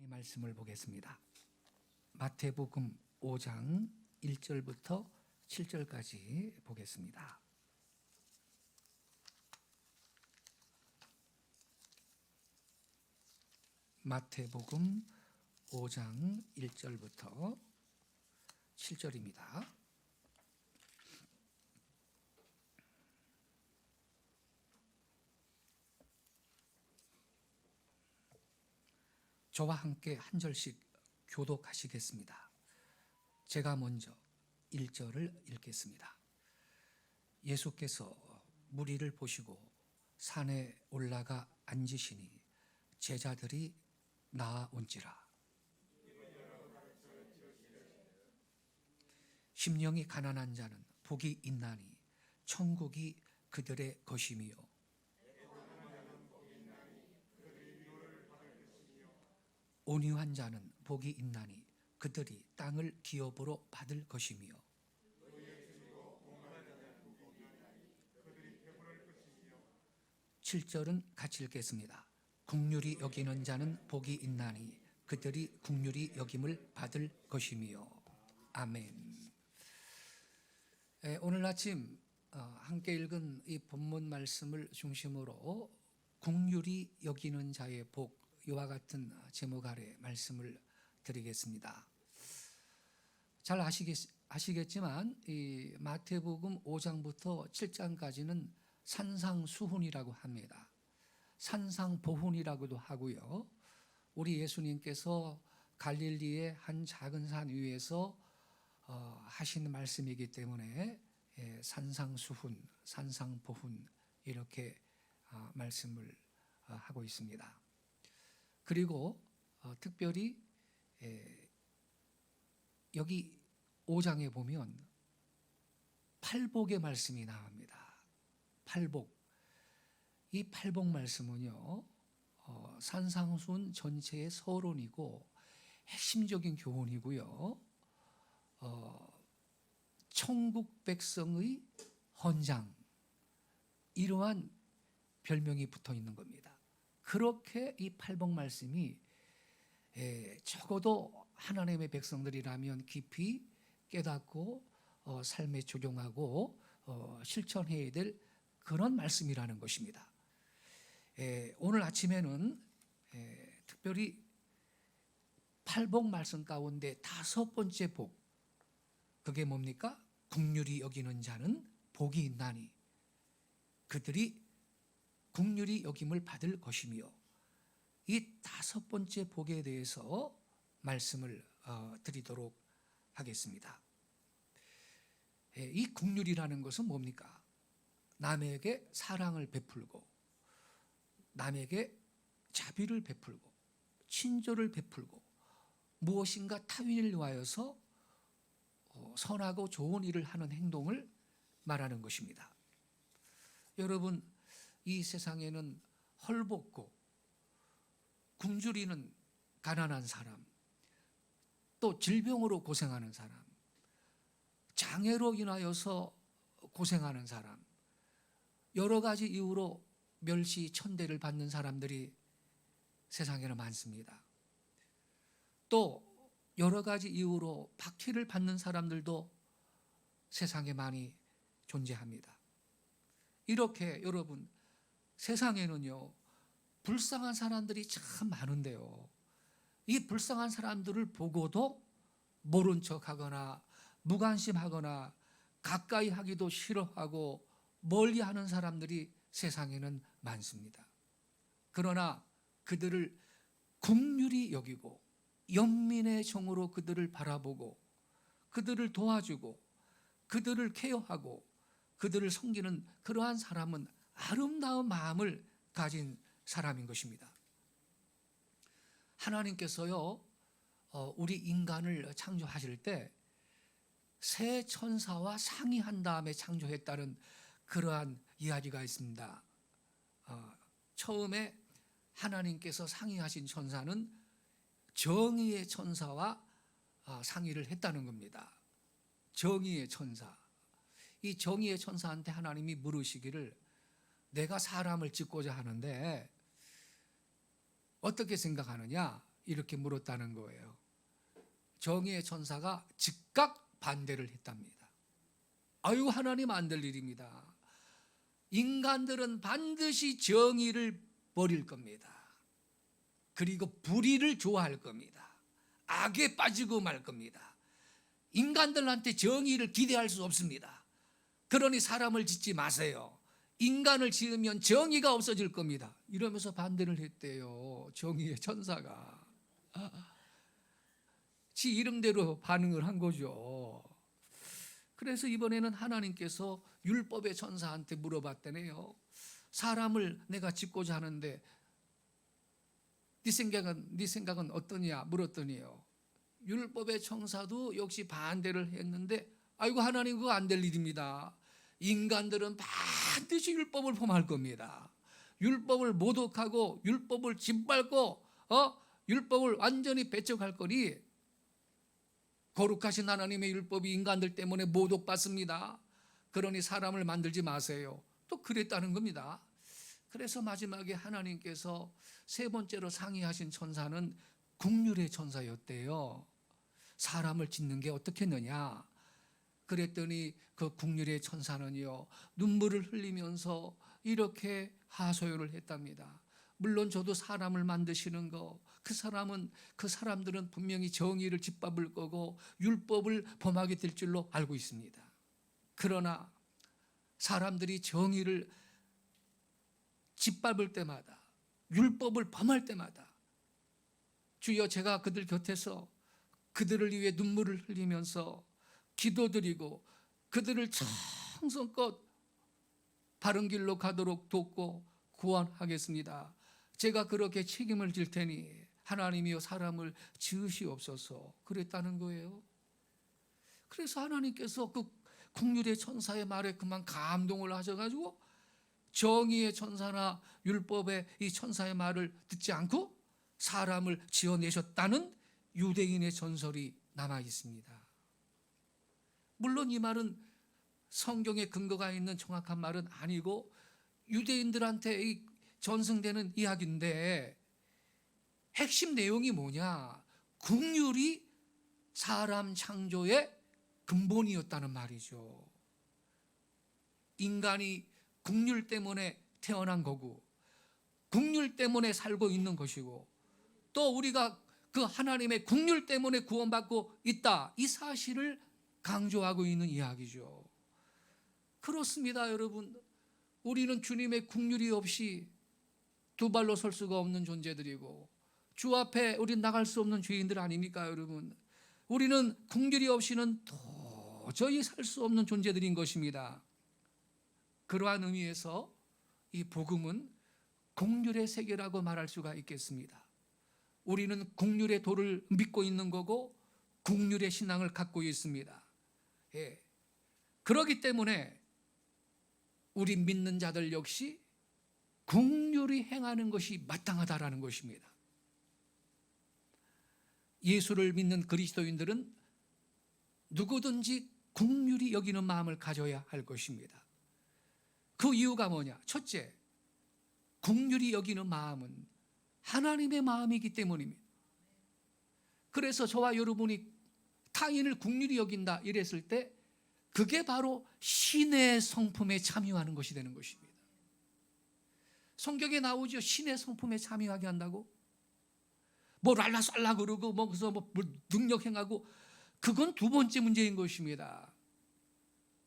말씀을 보겠습니다. 마태복음 5장 1절부터 7절까지 보겠습니다. 마태복음 5장 1절부터 7절입니다. 저와 함께 한 절씩 교독하시겠습니다. 제가 먼저 1절을 읽겠습니다. 예수께서 무리를 보시고 산에 올라가 앉으시니 제자들이 나아온지라. 심령이 가난한 자는 복이 있나니 천국이 그들의 것이며, 온유한 자는 복이 있나니 그들이 땅을 기업으로 받을 것이며, 7절은 같이 읽겠습니다. 긍휼히 여기는 자는 복이 있나니 그들이 긍휼히 여김을 받을 것이며. 아멘. 오늘 아침 함께 읽은 이 본문 말씀을 중심으로 긍휼히 여기는 자의 복, 이와 같은 제목 아래 말씀을 드리겠습니다. 잘 아시겠지만 이 마태복음 5장부터 7장까지는 산상수훈이라고 합니다. 산상보훈이라고도 하고요. 우리 예수님께서 갈릴리의 한 작은 산 위에서 하신 말씀이기 때문에 산상수훈, 산상보훈 이렇게 말씀을 하고 있습니다. 그리고 특별히 여기 5장에 보면 팔복의 말씀이 나옵니다. 팔복. 이 팔복 말씀은요, 산상수훈 전체의 서론이고 핵심적인 교훈이고요, 천국 백성의 헌장, 이러한 별명이 붙어 있는 겁니다. 그렇게 이 팔복 말씀이 적어도 하나님의 백성들이라면 깊이 깨닫고 삶에 적용하고 실천해야 될 그런 말씀이라는 것입니다. 오늘 아침에는 특별히 팔복 말씀 가운데 5번째 복, 그게 뭡니까? 긍휼히 여기는 자는 복이 있나니 그들이 긍휼히 여김을 받을 것이며, 이 5번째 복에 대해서 말씀을 드리도록 하겠습니다. 이 긍휼이라는 것은 뭡니까? 남에게 사랑을 베풀고, 남에게 자비를 베풀고, 친절을 베풀고, 무엇인가 타인을 위하여서 선하고 좋은 일을 하는 행동을 말하는 것입니다. 여러분, 이 세상에는 헐벗고 굶주리는 가난한 사람, 또 질병으로 고생하는 사람, 장애로 인하여서 고생하는 사람, 여러 가지 이유로 멸시, 천대를 받는 사람들이 세상에는 많습니다. 또 여러 가지 이유로 박해를 받는 사람들도 세상에 많이 존재합니다. 이렇게 여러분, 세상에는요, 불쌍한 사람들이 참 많은데요, 이 불쌍한 사람들을 보고도 모른 척하거나 무관심하거나 가까이 하기도 싫어하고 멀리하는 사람들이 세상에는 많습니다. 그러나 그들을 긍휼히 여기고 연민의 정으로 그들을 바라보고 그들을 도와주고 그들을 케어하고 그들을 섬기는 그러한 사람은 아름다운 마음을 가진 사람인 것입니다. 하나님께서요, 우리 인간을 창조하실 때 새 천사와 상의한 다음에 창조했다는 그러한 이야기가 있습니다. 처음에 하나님께서 상의하신 천사는 정의의 천사와 상의를 했다는 겁니다. 정의의 천사. 이 정의의 천사한테 하나님이 물으시기를, 내가 사람을 짓고자 하는데 어떻게 생각하느냐? 이렇게 물었다는 거예요. 정의의 천사가 즉각 반대를 했답니다. 아유, 하나님 안 될 일입니다. 인간들은 반드시 정의를 버릴 겁니다. 그리고 불의를 좋아할 겁니다. 악에 빠지고 말 겁니다. 인간들한테 정의를 기대할 수 없습니다. 그러니 사람을 짓지 마세요. 인간을 지으면 정의가 없어질 겁니다. 이러면서 반대를 했대요. 정의의 천사가. 지 이름대로 반응을 한 거죠. 그래서 이번에는 하나님께서 율법의 천사한테 물어봤다네요. 사람을 내가 짓고자 하는데 네 생각은 어떠냐 물었더니요. 율법의 천사도 역시 반대를 했는데 아이고, 하나님 그거 안 될 일입니다. 인간들은 반드시 율법을 범할 겁니다. 율법을 모독하고 율법을 짓밟고 율법을 완전히 배척할 거니 거룩하신 하나님의 율법이 인간들 때문에 모독받습니다. 그러니 사람을 만들지 마세요. 또 그랬다는 겁니다. 그래서 마지막에 하나님께서 세 번째로 상의하신 천사는 긍휼의 천사였대요. 사람을 짓는 게 어떻겠느냐. 그랬더니 그 긍휼의 천사는요, 눈물을 흘리면서 이렇게 하소연을 했답니다. 물론 저도 사람을 만드시는 거, 그 사람들은 분명히 정의를 짓밟을 거고 율법을 범하게 될 줄로 알고 있습니다. 그러나 사람들이 정의를 짓밟을 때마다, 율법을 범할 때마다 주여, 제가 그들 곁에서 그들을 위해 눈물을 흘리면서 기도드리고 그들을 정성껏 바른 길로 가도록 돕고 구원하겠습니다. 제가 그렇게 책임을 질 테니 하나님이여 사람을 지으시옵소서. 그랬다는 거예요. 그래서 하나님께서 그 긍휼의 천사의 말에 그만 감동을 하셔가지고 정의의 천사나 율법의 이 천사의 말을 듣지 않고 사람을 지어내셨다는 유대인의 전설이 남아 있습니다. 물론 이 말은 성경에 근거가 있는 정확한 말은 아니고 유대인들한테 전승되는 이야기인데 핵심 내용이 뭐냐? 긍휼이 사람 창조의 근본이었다는 말이죠. 인간이 긍휼 때문에 태어난 거고 긍휼 때문에 살고 있는 것이고 또 우리가 그 하나님의 긍휼 때문에 구원받고 있다, 이 사실을 강조하고 있는 이야기죠. 그렇습니다, 여러분. 우리는 주님의 긍휼이 없이 두 발로 설 수가 없는 존재들이고 주 앞에 우린 나갈 수 없는 죄인들 아닙니까, 여러분? 우리는 긍휼이 없이는 도저히 살 수 없는 존재들인 것입니다. 그러한 의미에서 이 복음은 긍휼의 세계라고 말할 수가 있겠습니다. 우리는 긍휼의 도를 믿고 있는 거고 긍휼의 신앙을 갖고 있습니다. 예. 그렇기 때문에 우리 믿는 자들 역시 긍휼히 행하는 것이 마땅하다라는 것입니다. 예수를 믿는 그리스도인들은 누구든지 긍휼히 여기는 마음을 가져야 할 것입니다. 그 이유가 뭐냐? 첫째, 긍휼히 여기는 마음은 하나님의 마음이기 때문입니다. 그래서 저와 여러분이 타인을 긍휼히 여긴다 이랬을 때 그게 바로 신의 성품에 참여하는 것이 되는 것입니다. 성경에 나오죠. 신의 성품에 참여하게 한다고? 뭐 랄라쌀라 그러고 그래서 뭐 능력 행하고, 그건 두 번째 문제인 것입니다.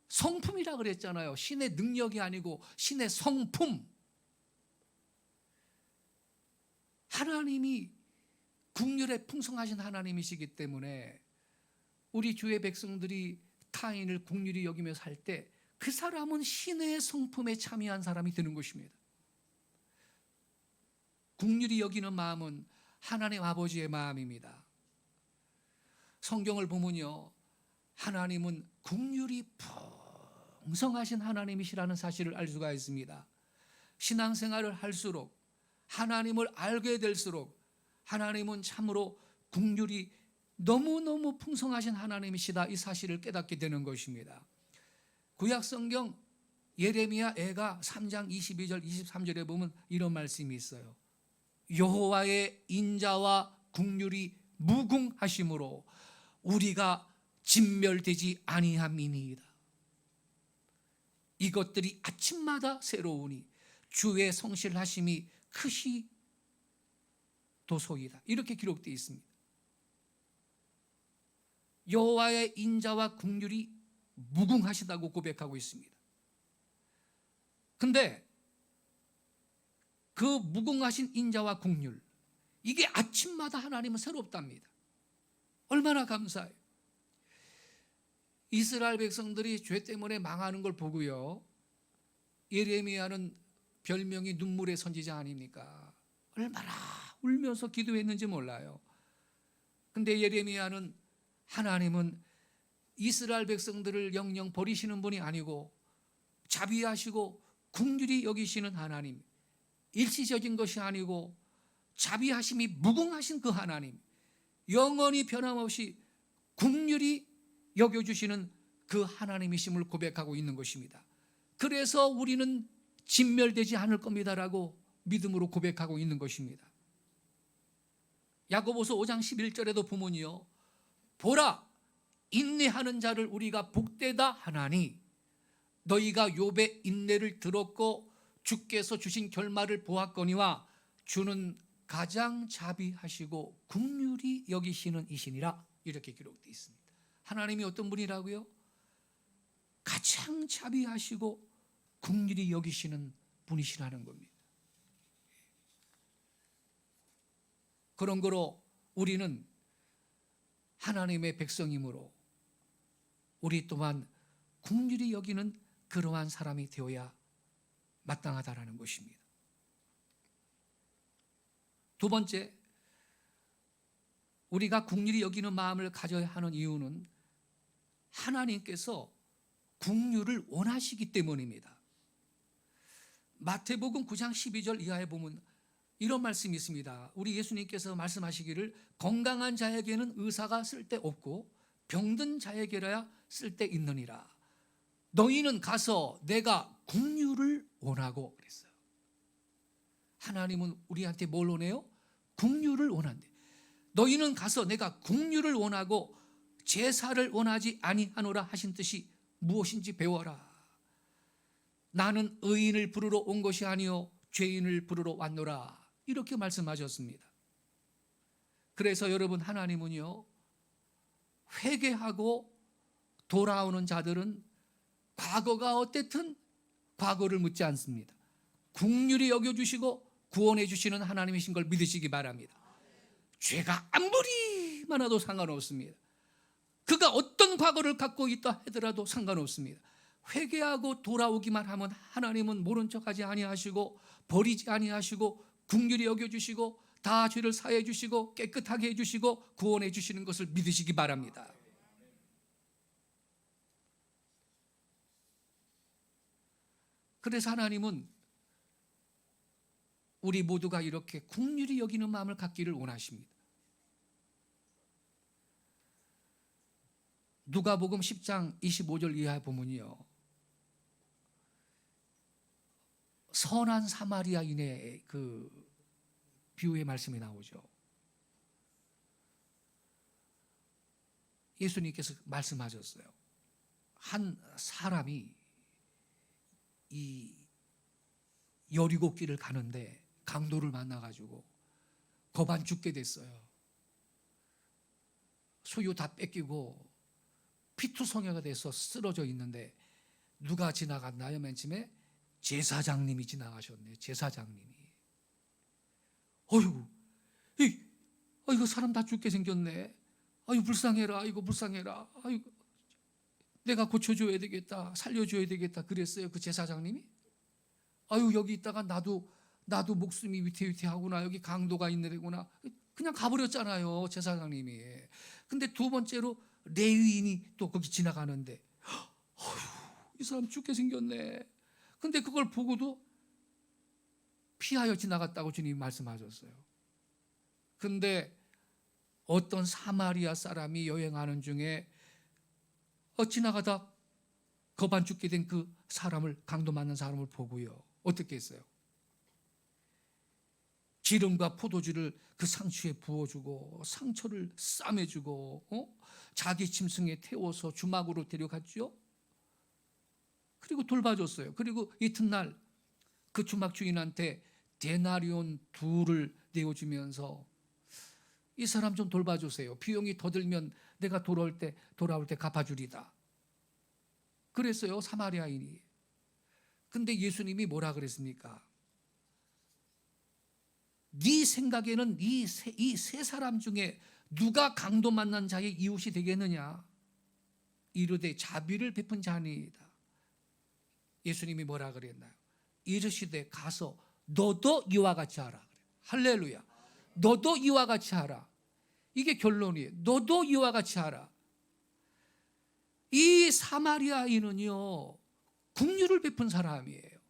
성품이라 그랬잖아요. 신의 능력이 아니고 신의 성품. 하나님이 긍휼에 풍성하신 하나님이시기 때문에 우리 주의 백성들이 타인을 긍휼히 여기며 살 때 그 사람은 신의 성품에 참여한 사람이 되는 것입니다. 긍휼히 여기는 마음은 하나님 아버지의 마음입니다. 성경을 보면요, 하나님은 긍휼이 풍성하신 하나님이시라는 사실을 알 수가 있습니다. 신앙생활을 할수록, 하나님을 알게 될수록 하나님은 참으로 긍휼이 너무너무 풍성하신 하나님이시다, 이 사실을 깨닫게 되는 것입니다. 구약성경 예레미야 애가 3장 22절 23절에 보면 이런 말씀이 있어요. 여호와의 인자와 국률이 무궁하심으로 우리가 진멸되지 아니함이니이다. 이것들이 아침마다 새로우니 주의 성실하심이 크시 도소이다. 이렇게 기록되어 있습니다. 여호와의 인자와 국률이 무궁하시다고 고백하고 있습니다. 근데 그 무궁하신 인자와 국률, 이게 아침마다 하나님은 새롭답니다. 얼마나 감사해요. 이스라엘 백성들이 죄 때문에 망하는 걸 보고요, 예레미야는 별명이 눈물의 선지자 아닙니까? 얼마나 울면서 기도했는지 몰라요. 근데 예레미야는 하나님은 이스라엘 백성들을 영영 버리시는 분이 아니고 자비하시고 긍휼히 여기시는 하나님, 일시적인 것이 아니고 자비하심이 무궁하신 그 하나님, 영원히 변함없이 긍휼히 여겨주시는 그 하나님이심을 고백하고 있는 것입니다. 그래서 우리는 진멸되지 않을 겁니다라고 믿음으로 고백하고 있는 것입니다. 야고보서 5장 11절에도 보면요, 보라, 인내하는 자를 우리가 복되다 하나니 너희가 욥의 인내를 들었고 주께서 주신 결말을 보았거니와 주는 가장 자비하시고 긍휼히 여기시는 이시니라. 이렇게 기록되어 있습니다. 하나님이 어떤 분이라고요? 가장 자비하시고 긍휼히 여기시는 분이시라는 겁니다. 그런 거로 우리는 하나님의 백성이므로 우리 또한 긍휼히 여기는 그러한 사람이 되어야 마땅하다라는 것입니다. 두 번째, 우리가 긍휼히 여기는 마음을 가져야 하는 이유는 하나님께서 긍휼을 원하시기 때문입니다. 마태복음 9장 12절 이하에 보면 이런 말씀이 있습니다. 우리 예수님께서 말씀하시기를 건강한 자에게는 의사가 쓸데없고 병든 자에게라야 쓸데있느니라. 너희는 가서 내가 긍휼을 원하고 그랬어요. 하나님은 우리한테 뭘 원해요? 긍휼을 원한대. 너희는 가서 내가 긍휼을 원하고 제사를 원하지 아니하노라 하신 뜻이 무엇인지 배워라. 나는 의인을 부르러 온 것이 아니요 죄인을 부르러 왔노라. 이렇게 말씀하셨습니다. 그래서 여러분, 하나님은요, 회개하고 돌아오는 자들은 과거가 어땠든 과거를 묻지 않습니다. 긍휼히 여겨주시고 구원해 주시는 하나님이신 걸 믿으시기 바랍니다. 죄가 아무리 많아도 상관없습니다. 그가 어떤 과거를 갖고 있다 하더라도 상관없습니다. 회개하고 돌아오기만 하면 하나님은 모른 척하지 아니하시고 버리지 아니하시고 긍휼히 여겨주시고 다 죄를 사해 주시고 깨끗하게 해주시고 구원해 주시는 것을 믿으시기 바랍니다. 그래서 하나님은 우리 모두가 이렇게 긍휼히 여기는 마음을 갖기를 원하십니다. 누가복음 10장 25절 이하에 보면요, 선한 사마리아인의 그 비유의 말씀이 나오죠. 예수님께서 말씀하셨어요. 한 사람이 이 여리고 길을 가는데 강도를 만나가지고 거반 죽게 됐어요. 소유 다 뺏기고 피투성이가 돼서 쓰러져 있는데 누가 지나갔나요? 맨 처음에 제사장님이 지나가셨네. 제사장님이. 어휴, 이거 사람 다 죽게 생겼네. 아유, 불쌍해라. 이거 불쌍해라. 아유, 내가 고쳐줘야 되겠다. 살려줘야 되겠다. 그랬어요, 그 제사장님이. 아유, 여기 있다가 나도 목숨이 위태위태하구나. 여기 강도가 있는 데구나. 그냥 가버렸잖아요, 제사장님이. 근데 두 번째로 레위인이 또 거기 지나가는데, 어휴, 이 사람 죽게 생겼네. 근데 그걸 보고도 피하여 지나갔다고 주님이 말씀하셨어요. 근데 어떤 사마리아 사람이 여행하는 중에 지나가다 거반 죽게 된 그 사람을, 강도 맞는 사람을 보고요, 어떻게 했어요? 기름과 포도주를 그 상처에 부어주고 상처를 싸매주고 자기 짐승에 태워서 주막으로 데려갔죠. 그리고 돌봐줬어요. 그리고 이튿날 그 주막 주인한테 데나리온 2를 내어주면서 이 사람 좀 돌봐주세요. 비용이 더 들면 내가 돌아올 때 갚아주리다. 그랬어요, 사마리아인이. 근데 예수님이 뭐라 그랬습니까? 네 생각에는 이 세 사람 중에 누가 강도 만난 자의 이웃이 되겠느냐? 이르되 자비를 베푼 자니이다. 예수님이 뭐라 그랬나요? 이르시되 가서 너도 이와 같이 하라. 할렐루야. 너도 이와 같이 하라. 이게 결론이에요. 너도 이와 같이 하라. 이 사마리아인은요, 긍휼을 베푼 사람이에요.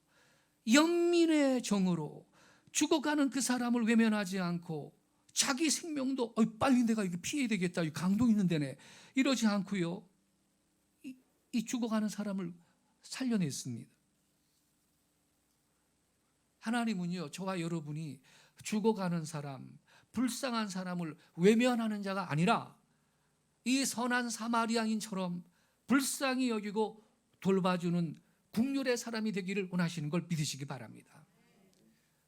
영민의 정으로 죽어가는 그 사람을 외면하지 않고 자기 생명도 빨리 내가 이거 피해야 되겠다, 강도 있는 데네, 이러지 않고요, 이 죽어가는 사람을 살려냈습니다. 하나님은요, 저와 여러분이 죽어가는 사람, 불쌍한 사람을 외면하는 자가 아니라 이 선한 사마리아인처럼 불쌍히 여기고 돌봐주는 긍휼의 사람이 되기를 원하시는 걸 믿으시기 바랍니다.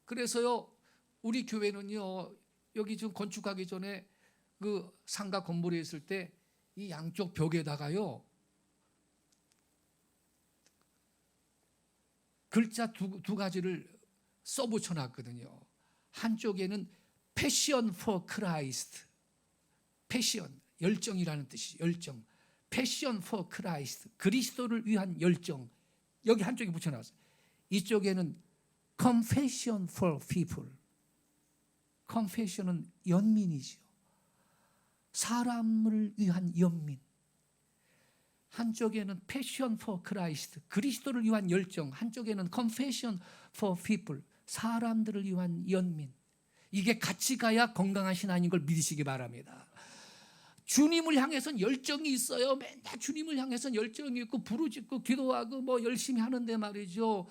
그래서요, 우리 교회는요, 여기 지금 건축하기 전에 그 상가 건물에 있을 때 이 양쪽 벽에다가요, 글자 두 가지를 써붙여 놨거든요. 한쪽에는 Passion for Christ, 패션, 열정이라는 뜻이 열정. Passion for Christ, 그리스도를 위한 열정. 여기 한쪽에 붙여놨어요. 이쪽에는 Compassion for people. Compassion은 연민이죠. 사람을 위한 연민. 한쪽에는 Passion for Christ, 그리스도를 위한 열정. 한쪽에는 Compassion for people, 사람들을 위한 연민. 이게 같이 가야 건강한 신앙인 걸 믿으시기 바랍니다. 주님을 향해서는 열정이 있어요. 맨날 주님을 향해서는 열정이 있고 부르짖고 기도하고 뭐 열심히 하는데 말이죠,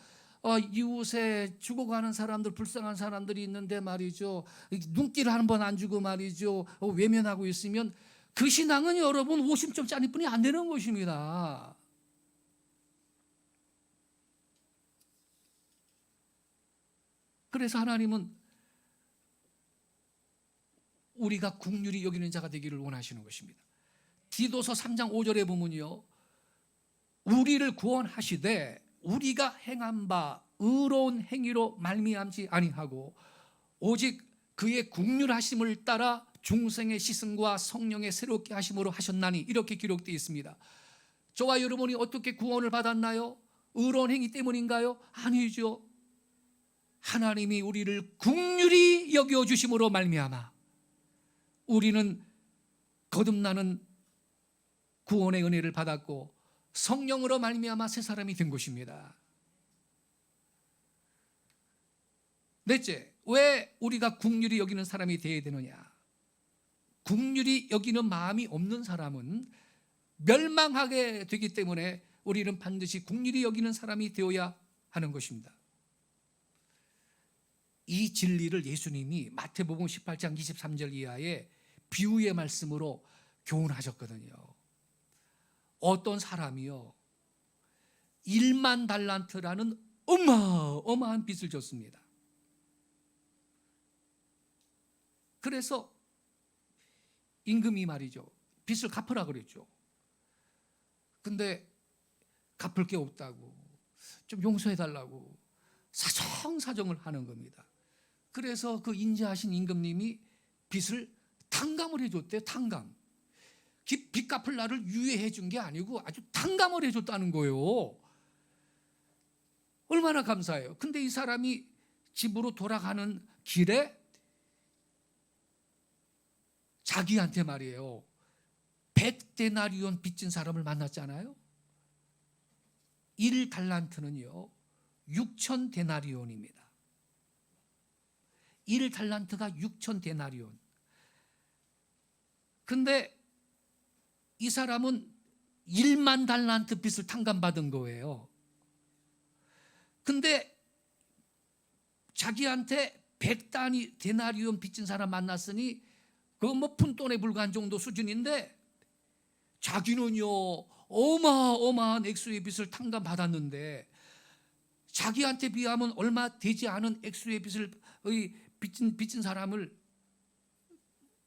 이웃에 죽어가는 사람들, 불쌍한 사람들이 있는데 말이죠, 눈길 한 번 안 주고 말이죠, 외면하고 있으면 그 신앙은 여러분 50점짜리 뿐이 안 되는 것입니다. 그래서 하나님은 우리가 긍휼히 여기는 자가 되기를 원하시는 것입니다. 디도서 3장 5절에 보면요, 우리를 구원하시되 우리가 행한 바 의로운 행위로 말미암지 아니하고 오직 그의 긍휼하심을 따라 중생의 시승과 성령의 새롭게 하심으로 하셨나니, 이렇게 기록되어 있습니다. 저와 여러분이 어떻게 구원을 받았나요? 의로운 행위 때문인가요? 아니죠. 하나님이 우리를 긍휼히 여겨주심으로 말미암아 우리는 거듭나는 구원의 은혜를 받았고 성령으로 말미암아 새 사람이 된 것입니다. 넷째, 왜 우리가 긍휼히 여기는 사람이 되어야 되느냐? 긍휼히 여기는 마음이 없는 사람은 멸망하게 되기 때문에 우리는 반드시 긍휼히 여기는 사람이 되어야 하는 것입니다. 이 진리를 예수님이 마태복음 18장 23절 이하의 비유의 말씀으로 교훈하셨거든요. 어떤 사람이요, 1만 달란트라는 어마어마한 빚을 졌습니다. 그래서 임금이 말이죠, 빚을 갚으라 그랬죠. 근데 갚을 게 없다고, 좀 용서해달라고 사정사정을 하는 겁니다. 그래서 그 인자하신 임금님이 빚을 탕감을 해줬대요. 탕감. 빚 갚을 날을 유예해 준 게 아니고 아주 탕감을 해줬다는 거예요. 얼마나 감사해요. 근데 이 사람이 집으로 돌아가는 길에 자기한테 말이에요, 100데나리온 빚진 사람을 만났잖아요. 1달란트는요 6,000데나리온입니다. 1달란트가 6,000데나리온. 근데 이 사람은 1만 달란트 빚을 탕감받은 거예요. 근데 자기한테 데나리온 빚진 사람 만났으니 그 뭐 푼돈에 불과한 정도 수준인데 자기는요 어마어마한 액수의 빚을 탕감받았는데 자기한테 비하면 얼마 되지 않은 액수의 빚을 빚진 사람을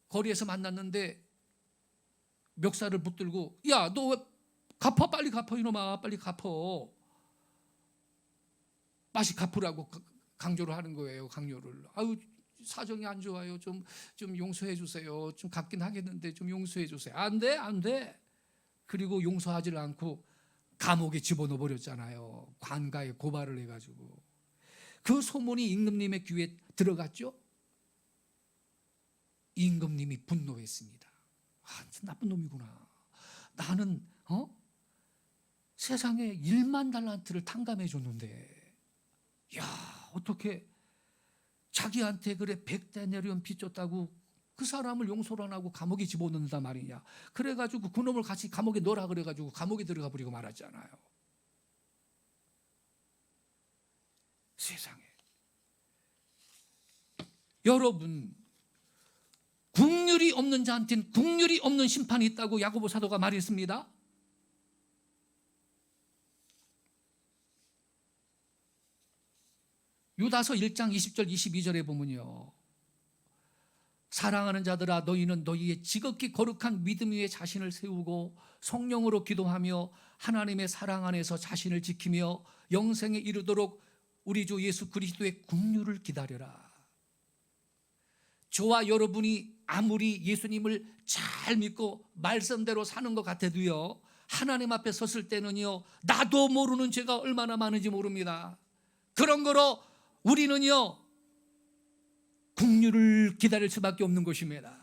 거리에서 만났는데 멱살을 붙들고 야 너 왜 갚아 빨리 갚아 이놈아 빨리 갚어 맛이 갚으라고 강조를 하는 거예요. 강요를. 아유 사정이 안 좋아요. 좀 용서해 주세요. 좀 갚긴 하겠는데 좀 용서해 주세요. 안 돼, 안 돼. 그리고 용서하지를 않고 감옥에 집어넣어 버렸잖아요. 관가에 고발을 해가지고 그 소문이 임금님의 귀에 들어갔죠. 임금님이 분노했습니다. 아, 나쁜 놈이구나. 나는 세상에 1만 달란트를 탕감해 줬는데 야 어떻게 자기한테 그래 100데나리온 빚 줬다고 그 사람을 용서를 안 하고 감옥에 집어넣는단 말이냐. 그래가지고 그놈을 같이 감옥에 넣으라 그래가지고 감옥에 들어가 버리고 말았잖아요. 세상에. 여러분 국률이 없는 자한테는 국률이 없는 심판이 있다고 야고보 사도가 말했습니다. 유다서 1장 20절 22절에 보면요 사랑하는 자들아 너희는 너희의 지극히 거룩한 믿음 위에 자신을 세우고 성령으로 기도하며 하나님의 사랑 안에서 자신을 지키며 영생에 이르도록 우리 주 예수 그리스도의 국률을 기다려라. 저와 여러분이 아무리 예수님을 잘 믿고 말씀대로 사는 것 같아도요 하나님 앞에 섰을 때는요 나도 모르는 죄가 얼마나 많은지 모릅니다. 그런 거로 우리는요 국률을 기다릴 수밖에 없는 것입니다.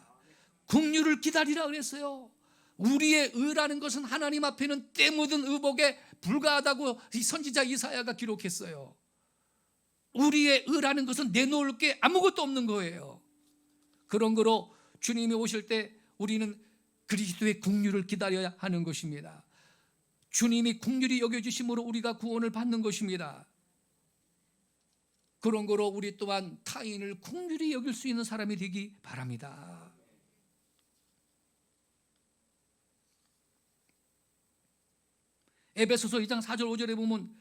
국률을 기다리라 그랬어요. 우리의 의라는 것은 하나님 앞에는 때 묻은 의복에 불과하다고 선지자 이사야가 기록했어요. 우리의 의라는 것은 내놓을 게 아무것도 없는 거예요. 그런 거로 주님이 오실 때 우리는 그리스도의 국률을 기다려야 하는 것입니다. 주님이 국률이 여겨주심으로 우리가 구원을 받는 것입니다. 그런 거로 우리 또한 타인을 긍휼히 여길 수 있는 사람이 되기 바랍니다. 에베소서 2장 4절 5절에 보면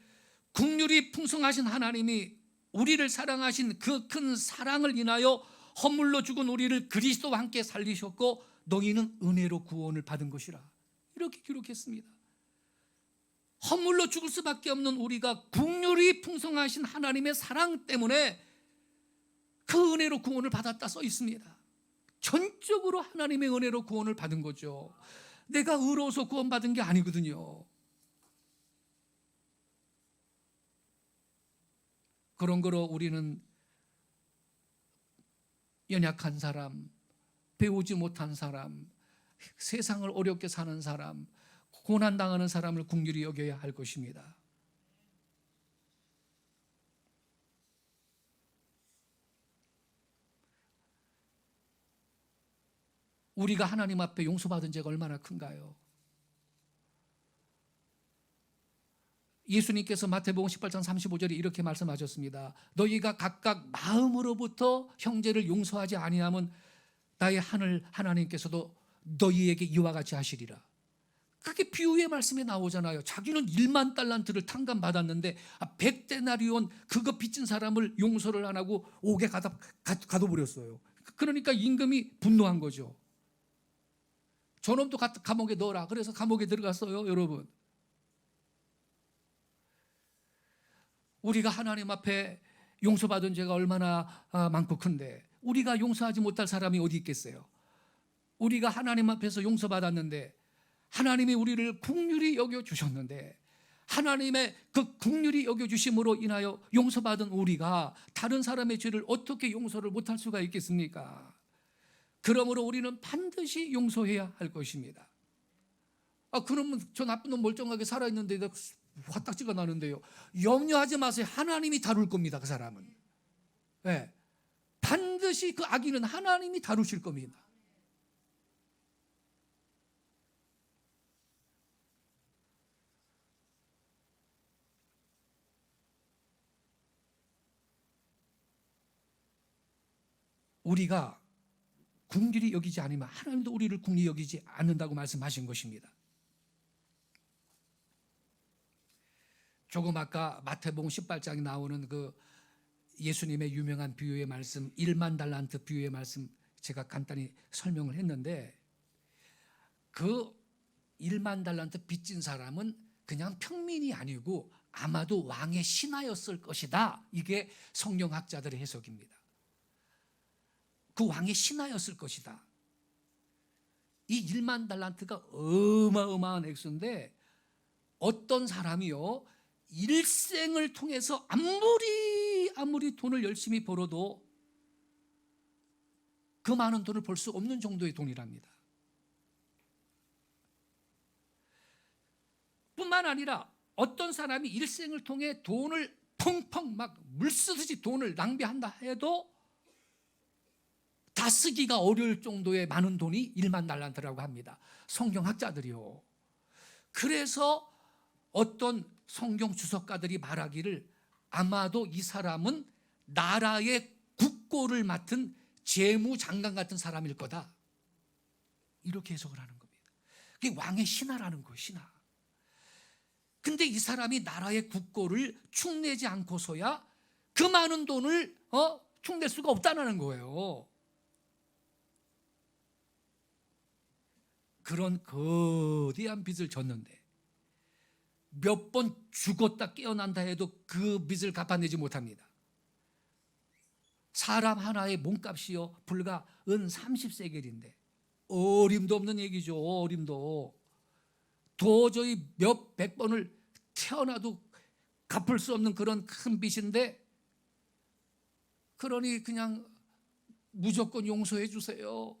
긍휼이 풍성하신 하나님이 우리를 사랑하신 그 큰 사랑을 인하여 허물로 죽은 우리를 그리스도와 함께 살리셨고 너희는 은혜로 구원을 받은 것이라 이렇게 기록했습니다. 허물로 죽을 수밖에 없는 우리가 긍휼이 풍성하신 하나님의 사랑 때문에 그 은혜로 구원을 받았다 써 있습니다. 전적으로 하나님의 은혜로 구원을 받은 거죠. 내가 의로워서 구원받은 게 아니거든요. 그런 거로 우리는 연약한 사람, 배우지 못한 사람, 세상을 어렵게 사는 사람, 고난당하는 사람을 긍휼히 여겨야 할 것입니다. 우리가 하나님 앞에 용서받은 죄가 얼마나 큰가요? 예수님께서 마태복음 18장 35절에 이렇게 말씀하셨습니다. 너희가 각각 마음으로부터 형제를 용서하지 아니하면 나의 하늘 하나님께서도 너희에게 이와 같이 하시리라. 그게 비유의 말씀에 나오잖아요. 자기는 1만 달란트를 탕감받았는데 100데나리온 그거 빚진 사람을 용서를 안 하고 옥에 가둬버렸어요. 그러니까 임금이 분노한 거죠. 저놈도 감옥에 넣어라. 그래서 감옥에 들어갔어요. 여러분, 우리가 하나님 앞에 용서받은 죄가 얼마나 많고 큰데 우리가 용서하지 못할 사람이 어디 있겠어요? 우리가 하나님 앞에서 용서받았는데 하나님이 우리를 긍휼히 여겨주셨는데 하나님의 그 긍휼히 여겨주심으로 인하여 용서받은 우리가 다른 사람의 죄를 어떻게 용서를 못할 수가 있겠습니까? 그러므로 우리는 반드시 용서해야 할 것입니다. 그러면 저 나쁜 놈 멀쩡하게 살아있는데 화딱지가 나는데요. 염려하지 마세요. 하나님이 다룰 겁니다. 그 사람은. 네. 반드시 그 악인은 하나님이 다루실 겁니다. 우리가 긍휼히 여기지 않으면 하나님도 우리를 긍휼히 여기지 않는다고 말씀하신 것입니다. 조금 아까 마태복음 18장에 나오는 그 예수님의 유명한 비유의 말씀, 1만 달란트 비유의 말씀 제가 간단히 설명을 했는데, 그 1만 달란트 빚진 사람은 그냥 평민이 아니고 아마도 왕의 신하였을 것이다. 이게 성경학자들의 해석입니다. 그 왕의 신하였을 것이다. 이 1만 달란트가 어마어마한 액수인데, 어떤 사람이요 일생을 통해서 아무리 돈을 열심히 벌어도 그 많은 돈을 벌 수 없는 정도의 돈이랍니다. 뿐만 아니라 어떤 사람이 일생을 통해 돈을 펑펑 막 물쓰듯이 돈을 낭비한다 해도 다 쓰기가 어려울 정도의 많은 돈이 1만 달란트라고 합니다. 성경학자들이요. 그래서 어떤 성경 주석가들이 말하기를 아마도 이 사람은 나라의 국고를 맡은 재무장관 같은 사람일 거다. 이렇게 해석을 하는 겁니다. 그게 왕의 신하라는 거예요. 신하. 근데 이 사람이 나라의 국고를 축내지 않고서야 그 많은 돈을 축낼 수가 없다는 거예요. 그런 거대한 빚을 졌는데 몇 번 죽었다 깨어난다 해도 그 빚을 갚아내지 못합니다. 사람 하나의 몸값이요 불과 은 30세겔인데 어림도 없는 얘기죠. 어림도. 도저히 몇 백 번을 태어나도 갚을 수 없는 그런 큰 빚인데, 그러니 그냥 무조건 용서해 주세요,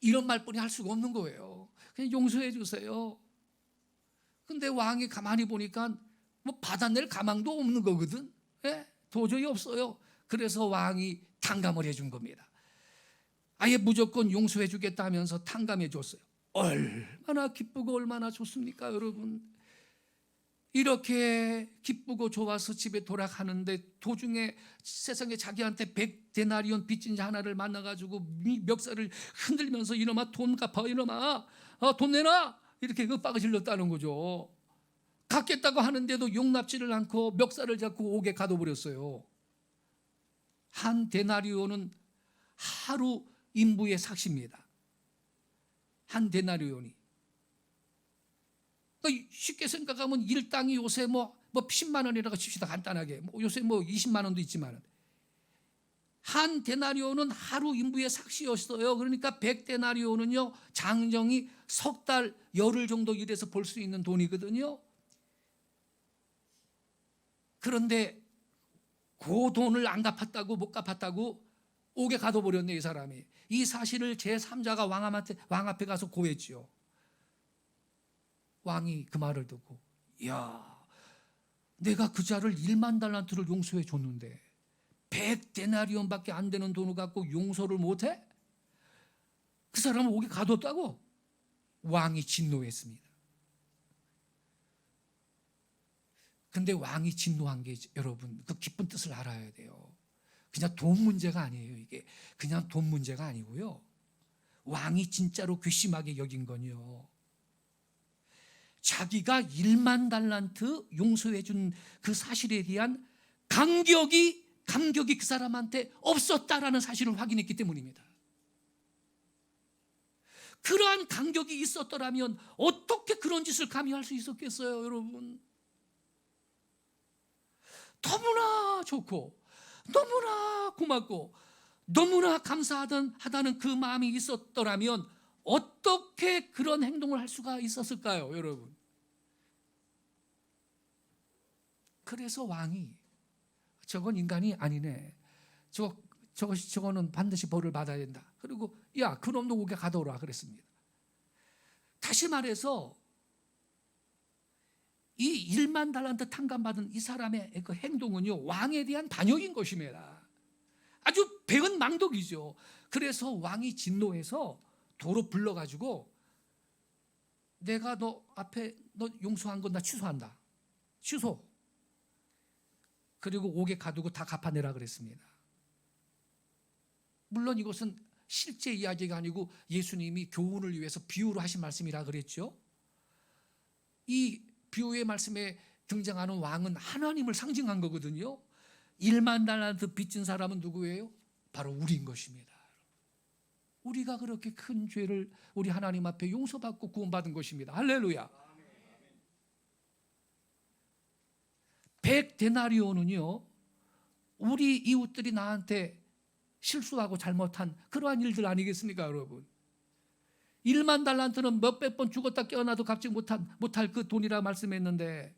이런 말뿐이 할 수가 없는 거예요. 그냥 용서해 주세요. 근데 왕이 가만히 보니까 뭐 받아낼 가망도 없는 거거든. 예? 도저히 없어요. 그래서 왕이 탕감을 해준 겁니다. 아예 무조건 용서해 주겠다 하면서 탕감해 줬어요. 얼마나 기쁘고 얼마나 좋습니까, 여러분? 이렇게 기쁘고 좋아서 집에 돌아가는데 도중에 세상에 자기한테 100데나리온 빚진 자 하나를 만나가지고 멱살을 흔들면서 이놈아 돈 갚아, 이놈아 돈 내놔, 이렇게 윽박을 질렀다는 거죠. 갚겠다고 하는데도 용납지를 않고 멱살을 잡고 옥에 가둬버렸어요. 한 데나리온은 하루 인부의 삭시입니다. 한 데나리온이. 그러니까 쉽게 생각하면 일당이 요새 뭐 10만 원이라고 칩시다. 간단하게. 요새 20만 원도 있지만 한 데나리온은 하루 인부의 삭시였어요. 그러니까 100데나리온은요 장정이 석 달 열흘 정도 일해서 벌 수 있는 돈이거든요. 그런데 그 돈을 안 갚았다고, 못 갚았다고 옥에 가둬버렸네, 이 사람이. 이 사실을 제3자가 왕 앞에 가서 고했지요. 왕이 그 말을 듣고, 야, 내가 그 자를 1만 달란트를 용서해 줬는데 100데나리온밖에 안 되는 돈을 갖고 용서를 못해? 그 사람을 옥에 가뒀다고? 왕이 진노했습니다. 근데 왕이 진노한 게 여러분 그 깊은 뜻을 알아야 돼요. 그냥 돈 문제가 아니에요. 이게 그냥 돈 문제가 아니고요. 왕이 진짜로 괘씸하게 여긴 건요, 자기가 1만 달란트 용서해 준 그 사실에 대한 감격이 그 사람한테 없었다라는 사실을 확인했기 때문입니다. 그러한 감격이 있었더라면 어떻게 그런 짓을 감히 할 수 있었겠어요, 여러분? 너무나 좋고 너무나 고맙고 너무나 감사하다는 그 마음이 있었더라면 어떻게 그런 행동을 할 수가 있었을까요, 여러분? 그래서 왕이 저건 인간이 아니네, 저거는 반드시 벌을 받아야 된다. 그리고 야, 그놈도 옥에 가둬라 그랬습니다. 다시 말해서 이 1만 달란트 탕감받은 이 사람의 그 행동은요 왕에 대한 반역인 것입니다. 아주 배은망덕이죠. 그래서 왕이 진노해서 도로 불러가지고 내가 너 앞에 너 용서한 건 나 취소한다. 취소. 그리고 옥에 가두고 다 갚아내라 그랬습니다. 물론 이것은 실제 이야기가 아니고 예수님이 교훈을 위해서 비유로 하신 말씀이라 그랬죠. 이 비유의 말씀에 등장하는 왕은 하나님을 상징한 거거든요. 1만 달란트 빚진 사람은 누구예요? 바로 우리인 것입니다. 우리가 그렇게 큰 죄를 우리 하나님 앞에 용서받고 구원받은 것입니다. 할렐루야. 100데나리온은요, 우리 이웃들이 나한테 실수하고 잘못한 그러한 일들 아니겠습니까, 여러분? 1만 달란트는 몇백 번 죽었다 깨어나도 갚지 못할 그 돈이라 말씀했는데,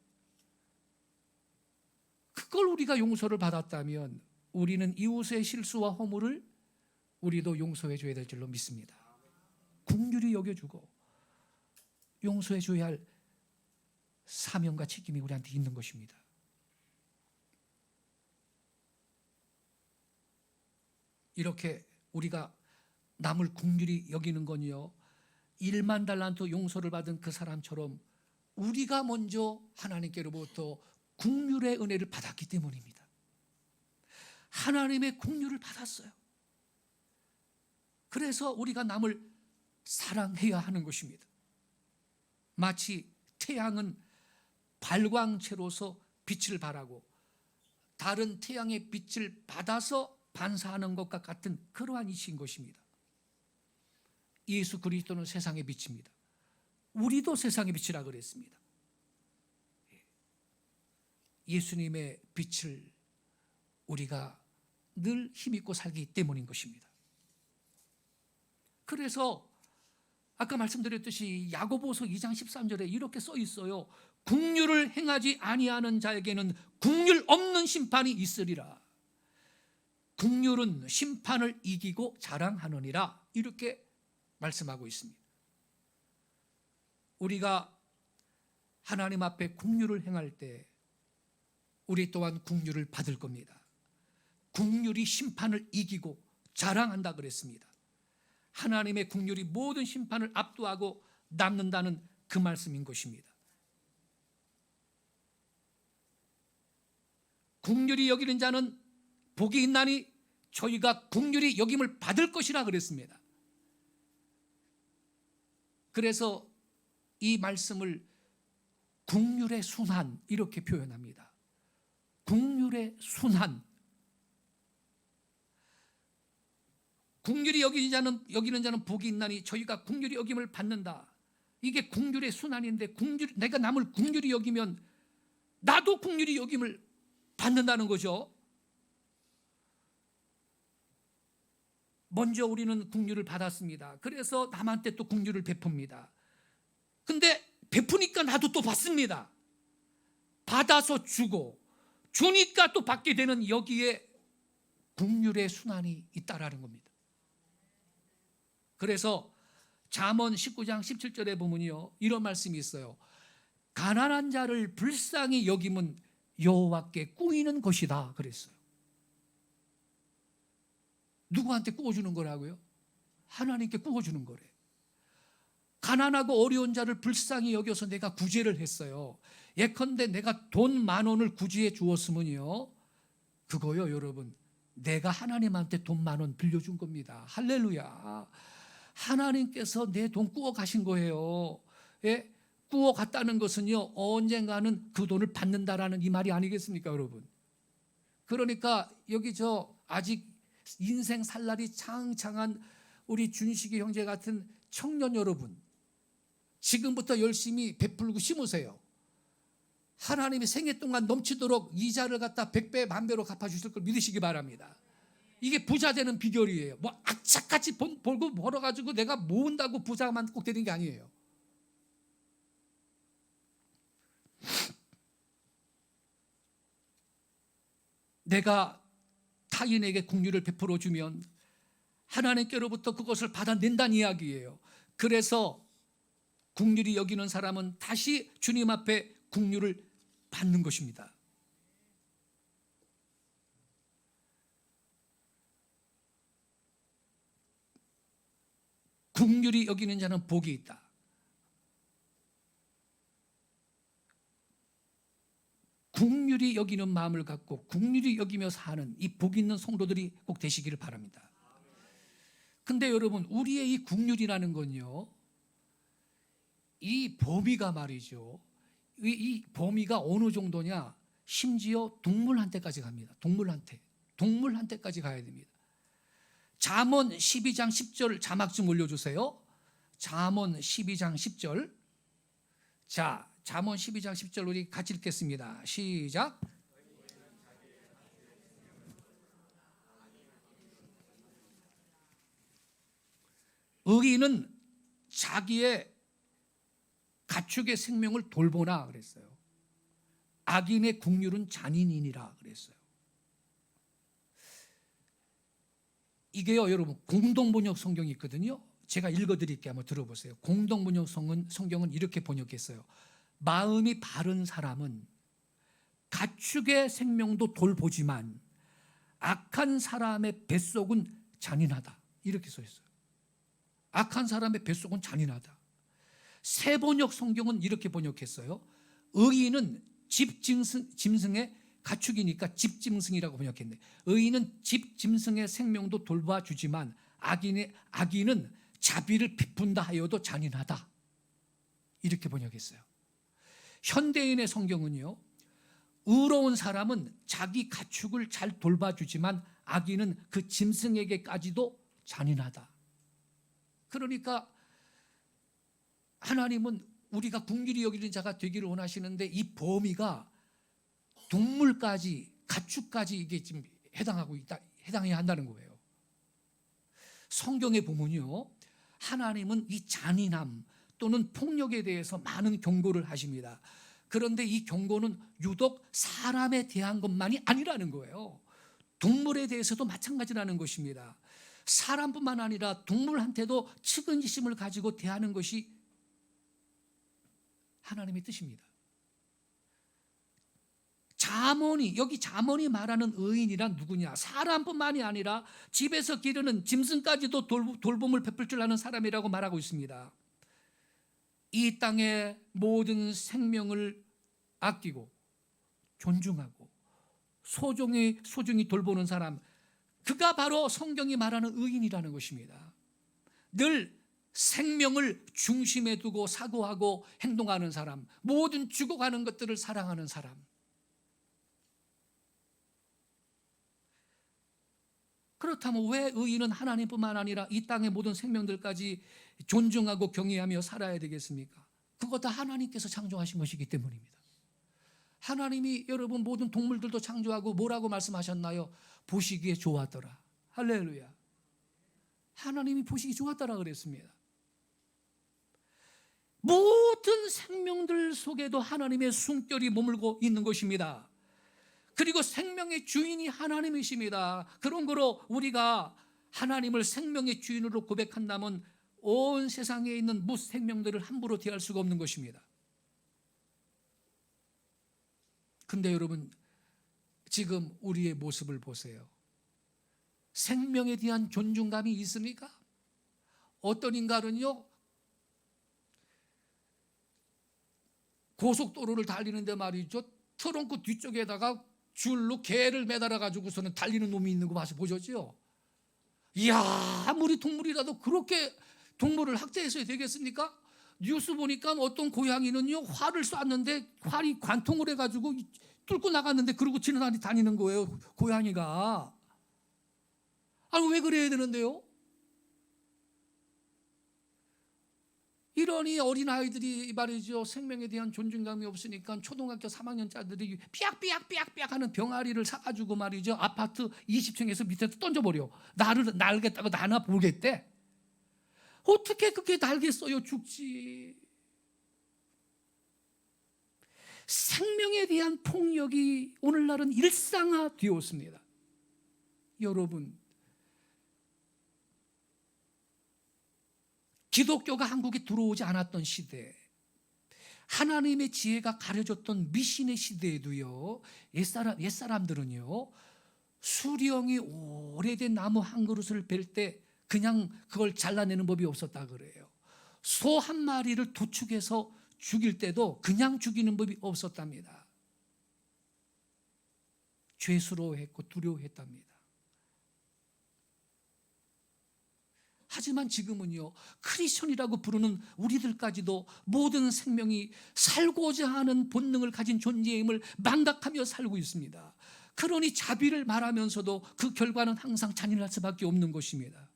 그걸 우리가 용서를 받았다면 우리는 이웃의 실수와 허물을 우리도 용서해 줘야 될 줄로 믿습니다. 긍휼히 여겨주고 용서해 줘야 할 사명과 책임이 우리한테 있는 것입니다. 이렇게 우리가 남을 긍휼히 여기는 건요, 1만 달란트 용서를 받은 그 사람처럼 우리가 먼저 하나님께로부터 긍휼의 은혜를 받았기 때문입니다. 하나님의 긍휼을 받았어요. 그래서 우리가 남을 사랑해야 하는 것입니다. 마치 태양은 발광체로서 빛을 발하고 다른 태양의 빛을 받아서 반사하는 것과 같은 그러한 이치인 것입니다. 예수 그리스도는 세상의 빛입니다. 우리도 세상의 빛이라 그랬습니다. 예수님의 빛을 우리가 늘 힘있고 살기 때문인 것입니다. 그래서 아까 말씀드렸듯이 야고보서 2장 13절에 이렇게 써 있어요. 긍휼을 행하지 아니하는 자에게는 긍휼 없는 심판이 있으리라. 긍휼은 심판을 이기고 자랑하느니라. 이렇게 말씀하고 있습니다. 우리가 하나님 앞에 긍휼을 행할 때 우리 또한 긍휼을 받을 겁니다. 긍휼이 심판을 이기고 자랑한다 그랬습니다. 하나님의 긍휼이 모든 심판을 압도하고 남는다는 그 말씀인 것입니다. 긍휼히 여기는 자는 복이 있나니 저희가 긍휼히 여김을 받을 것이라 그랬습니다. 그래서 이 말씀을 긍휼의 순환 이렇게 표현합니다. 긍휼의 순환. 긍휼히 여기는 자는 복이 있나니 저희가 긍휼히 여김을 받는다. 이게 긍휼의 순환인데, 내가 남을 긍휼히 여기면 나도 긍휼히 여김을 받는다는 거죠. 먼저 우리는 긍휼을 받았습니다. 그래서 남한테 또 긍휼을 베풉니다. 근데 베푸니까 나도 또 받습니다. 받아서 주고 주니까 또 받게 되는, 여기에 긍휼의 순환이 있다라는 겁니다. 그래서 잠언 19장 17절에 보면요, 이런 말씀이 있어요. 가난한 자를 불쌍히 여김은 여호와께 꾸이는 것이다 그랬어요. 누구한테 꾸어주는 거라고요? 하나님께 꾸어주는 거래. 가난하고 어려운 자를 불쌍히 여겨서 내가 구제를 했어요. 예컨대 내가 돈 10,000원을 구제해 주었으면요, 그거요 여러분, 내가 하나님한테 돈 10,000원 빌려준 겁니다. 할렐루야. 하나님께서 내 돈 꾸어 가신 거예요. 예? 꾸어 갔다는 것은요, 언젠가는 그 돈을 받는다라는 이 말이 아니겠습니까 여러분? 그러니까 여기 아직 인생 살 날이 창창한 우리 준식이 형제 같은 청년 여러분, 지금부터 열심히 베풀고 심으세요. 하나님이 생애 동안 넘치도록 이자를 갖다 100배 만배로 갚아주실 걸 믿으시기 바랍니다. 이게 부자 되는 비결이에요. 뭐 악착같이 벌고 벌어가지고 내가 모은다고 부자만 꼭 되는 게 아니에요. 내가 타인에게 긍휼을 베풀어 주면 하나님께로부터 그것을 받아낸다는 이야기예요. 그래서 긍휼히 여기는 사람은 다시 주님 앞에 긍휼을 받는 것입니다. 긍휼히 여기는 자는 복이 있다. 긍휼히 여기는 마음을 갖고 긍휼히 여기며 사는 이 복 있는 성도들이 꼭 되시기를 바랍니다. 근데 여러분, 우리의 이 국률이라는 건요, 이 범위가 말이죠, 이 범위가 어느 정도냐, 심지어 동물한테까지 갑니다. 동물한테까지 가야 됩니다. 잠언 12장 10절 자막 좀 올려주세요. 잠언 12장 10절. 자, 잠언 12장 10절 우리 같이 읽겠습니다. 시작. 의인은 자기의 가축의 생명을 돌보나 그랬어요. 악인의 국률은 잔인이니라 그랬어요. 이게요, 여러분, 공동번역 성경이 있거든요. 제가 읽어드릴게요. 한번 들어보세요. 공동번역 성경은 이렇게 번역했어요. 마음이 바른 사람은 가축의 생명도 돌보지만 악한 사람의 뱃속은 잔인하다. 이렇게 써 있어요. 악한 사람의 뱃속은 잔인하다. 새번역 성경은 이렇게 번역했어요. 의인은 짐승의 가축이니까 집짐승이라고 번역했네. 의인은 집짐승의 생명도 돌봐주지만 악인은 자비를 베푼다 하여도 잔인하다. 이렇게 번역했어요. 현대인의 성경은요, 의로운 사람은 자기 가축을 잘 돌봐주지만 악인은 그 짐승에게까지도 잔인하다. 그러니까 하나님은 우리가 긍휼히 여기는 자가 되기를 원하시는데 이 범위가 동물까지, 가축까지 이게 지금 해당해야 한다는 거예요. 성경에 보면요, 하나님은 이 잔인함 또는 폭력에 대해서 많은 경고를 하십니다. 그런데 이 경고는 유독 사람에 대한 것만이 아니라는 거예요. 동물에 대해서도 마찬가지라는 것입니다. 사람뿐만 아니라 동물한테도 측은지심을 가지고 대하는 것이 하나님의 뜻입니다. 여기 잠언이 말하는 의인이란 누구냐? 사람뿐만이 아니라 집에서 기르는 짐승까지도 돌봄을 베풀 줄 아는 사람이라고 말하고 있습니다. 이 땅의 모든 생명을 아끼고 존중하고 소중히 돌보는 사람, 그가 바로 성경이 말하는 의인이라는 것입니다. 늘 생명을 중심에 두고 사고하고 행동하는 사람, 모든 죽어가는 것들을 사랑하는 사람. 그렇다면 왜 의인은 하나님뿐만 아니라 이 땅의 모든 생명들까지 존중하고 경외하며 살아야 되겠습니까? 그거 다 하나님께서 창조하신 것이기 때문입니다. 하나님이 여러분 모든 동물들도 창조하고 뭐라고 말씀하셨나요? 보시기에 좋았더라. 할렐루야. 하나님이 보시기 좋았더라 그랬습니다. 모든 생명들 속에도 하나님의 숨결이 머물고 있는 것입니다. 그리고 생명의 주인이 하나님이십니다. 그런 거로 우리가 하나님을 생명의 주인으로 고백한다면 온 세상에 있는 무생명들을 함부로 대할 수가 없는 것입니다. 근데 여러분, 지금 우리의 모습을 보세요. 생명에 대한 존중감이 있습니까? 어떤 인간은요, 고속도로를 달리는데 말이죠, 트렁크 뒤쪽에다가 줄로 개를 매달아 가지고서는 달리는 놈이 있는 거 보셨죠? 이야, 아무리 동물이라도 그렇게 동물을 학대해서 되겠습니까? 뉴스 보니까 어떤 고양이는요, 활을 쐈는데 활이 관통을 해가지고 뚫고 나갔는데 그러고 지나다니는 거예요, 고양이가. 아니, 왜 그래야 되는데요? 이러니 어린아이들이 말이죠, 생명에 대한 존중감이 없으니까 초등학교 3학년짜리들이 삐약삐약 하는 병아리를 사가지고 말이죠, 아파트 20층에서 밑에서 던져버려. 나를 날겠다고 나나 보겠대. 어떻게 그렇게 날겠어요? 죽지. 생명에 대한 폭력이 오늘날은 일상화되었습니다. 여러분, 기독교가 한국에 들어오지 않았던 시대, 하나님의 지혜가 가려졌던 미신의 시대에도요, 옛사람들은요, 수령이 오래된 나무 한 그릇을 벨 때 그냥 그걸 잘라내는 법이 없었다 그래요. 소 한 마리를 도축해서 죽일 때도 그냥 죽이는 법이 없었답니다. 죄스러워했고 두려워했답니다. 하지만 지금은요, 크리스천이라고 부르는 우리들까지도 모든 생명이 살고자 하는 본능을 가진 존재임을 망각하며 살고 있습니다. 그러니 자비를 말하면서도 그 결과는 항상 잔인할 수밖에 없는 것입니다.